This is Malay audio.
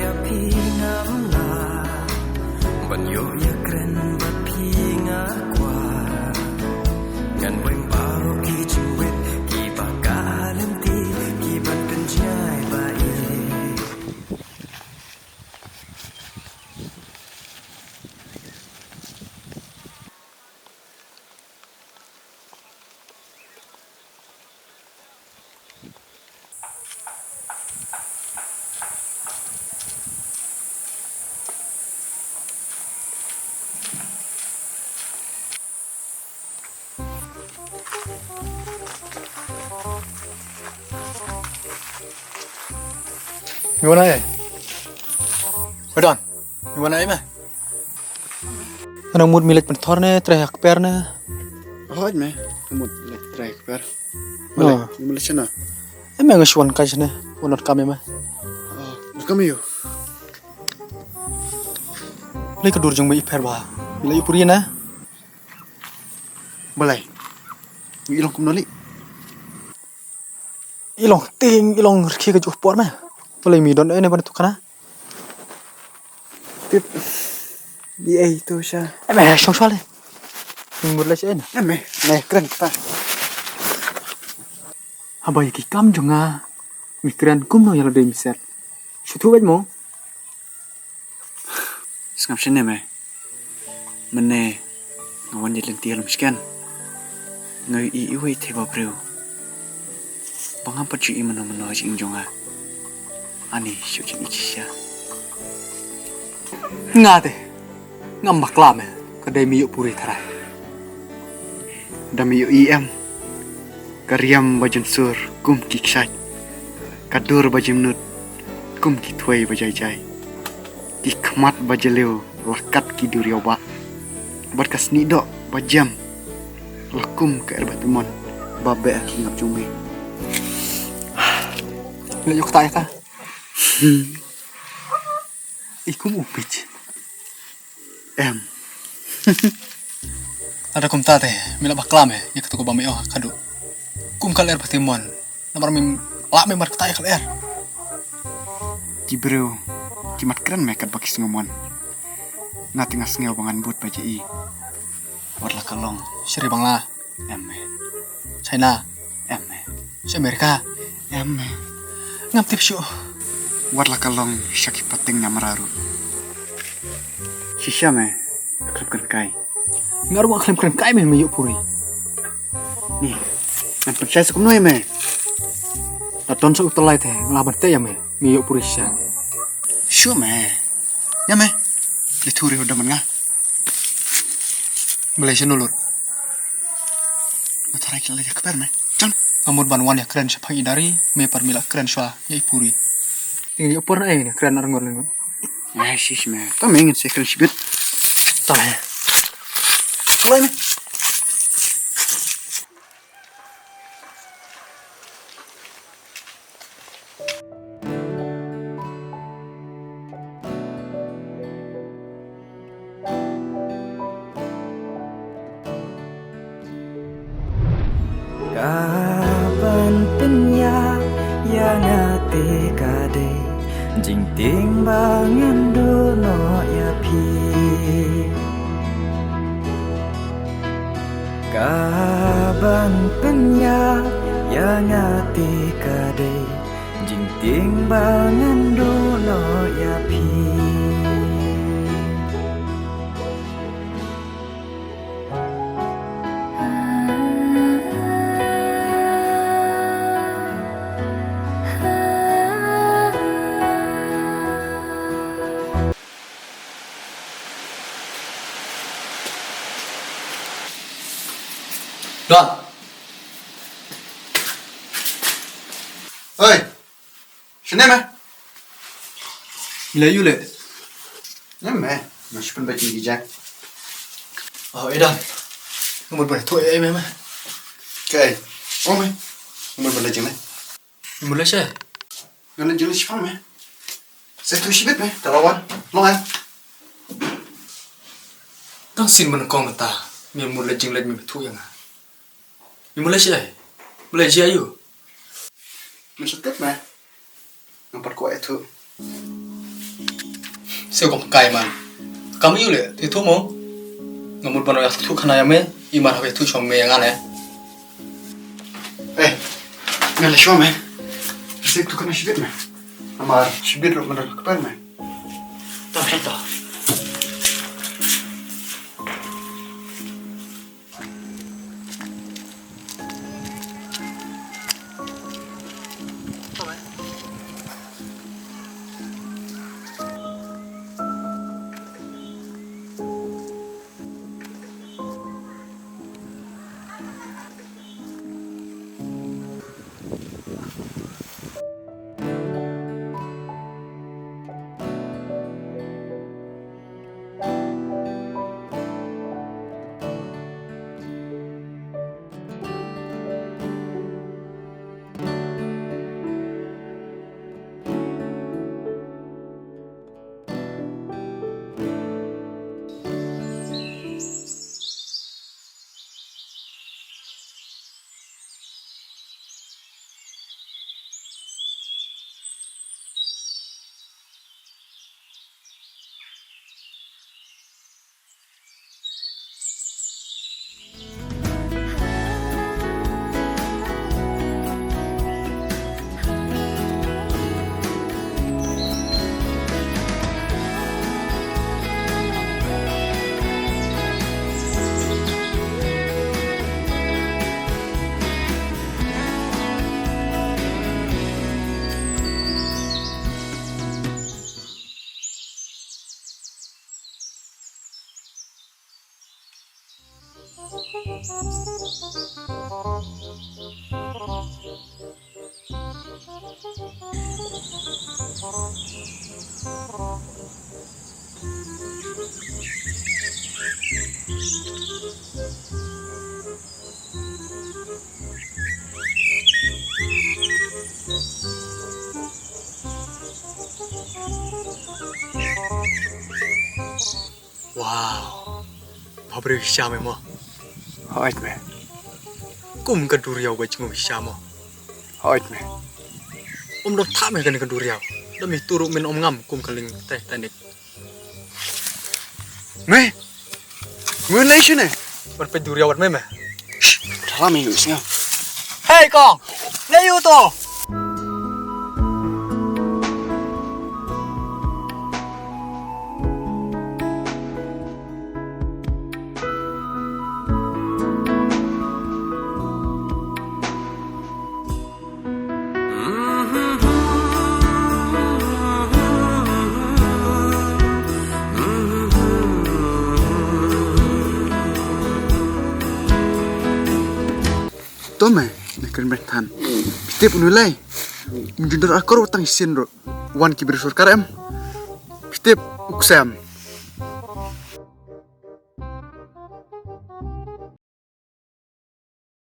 ya pingang la ban yo ya kren ba pinga kwa ngan weng paro ki chuet ki ba kalen ti ki ban pen jai ba i Gimana ya? Udah, gimana ya mah? Anong mood milik pentor ne, teriak per ne. Ahoy me, mood like track per. Boleh, boleh cina. Emang ngesuan kaj ne, unot kami mah. Oh, kami yo. Lagi kedur jeng bayi per bah. Bila ipuri na. Boleh. Ilong kumnoli. Ilong ting, ilong riki ke juh por mah. Boleh mi don ne pada tukana. Tip. Dia itu sya. Emang syong soal ne. Minggu lah sih ne. Me, keren pa. Habai ki kam jonga. Mikran kum no yalo de misal. Shutu wet mo. Skam sini me. Mene ngawan jalan tiar miskan. Ngai iwe teba bro. Bangapa cuy meno jing jonga. Ani syucing icisya. Ngate. Ngambak lame. Kedai miyuk puri tarai. Dami IM. Karyam bajan sur kum kiksai. Kadur bajim nut kum kitway bajai-jai. Kikmat bajaleo lakat kidurioba. Berkas nido bajam. Lakum ke erbatumon babe ngap jumbi. Bila yuk tak ya Ikum upich. Ada kum tate, mila baklame, ya ketuku bami oh kadu. Kum kaler patimon, namar mim lak memar ketaya kaler. Ti bro, kimat keren mekat bakis ngomon. Ngati ngas ngeo bangan but baja i. Warla kalong, Sri bangla, eme, China, eme, si Amerika, eme. ngam tip syu. Warla kalong syaki pating namararu. Sisya me, klubkan kai. Ngaru mak klaim keren kai men miyuk puri. Nih, yang percaya sekum noy me. Daton sa utelai teh, ngelaban teh ya me, miyuk puri sya. Syu me, ya me. Lituri udah mengah. Malaysia nulur. Matarai kila lagi keper me. Jangan. Ngamur banwan ya keren siapa dari, me par mila keren sya ya ipuri. Tinggi upor na ini keren arangor lengon. Ya sis me, kau ingin saya keren sibit. Tah ya. Mulai me. kaban penya yang ate kade jing ting bangen dono ya pi kaban penya yang ate kade jing ting bangen dono ya pi Don. Oi, sini me. Mila yule. Ya me, masih pun baca gijak. Oh, edan. Ngamur balik tuh me mah. Okay, oh me, umur belajar me. Malaysia. Ngana jelas siapa me? Saya tuh sibit me, talawan, longan. Tang sin menekong ta. Mi mula jing laj mi tu yang. Mi Malaysia. Malaysia you. Maksudnya me, nampak kau itu. Saya kok kai man. Kamu yule itu mau ngamul pano yang tu kana yame iman hawe tu chome yang aneh. Ngala shwa me. Sik tu kana shibit me. Amar shibit ro mana kapal me. Tak cerita. Wow. Pabrik siya mo. Hoit me. Kum kaduriyaw ba chingo siya mo. Hoit me. Do thame kan kaduriyaw. Dami turu min ngam kum kaling teh tanik. Me. Mun lai shune. Ban pe duriyaw me me. Thala me yus nga. Hey kong. Layu to. Tome, nakal bertan. Pitip unulai. Menjundar akor utang isin ro. Wan kibir surkarem. Pitip uksam.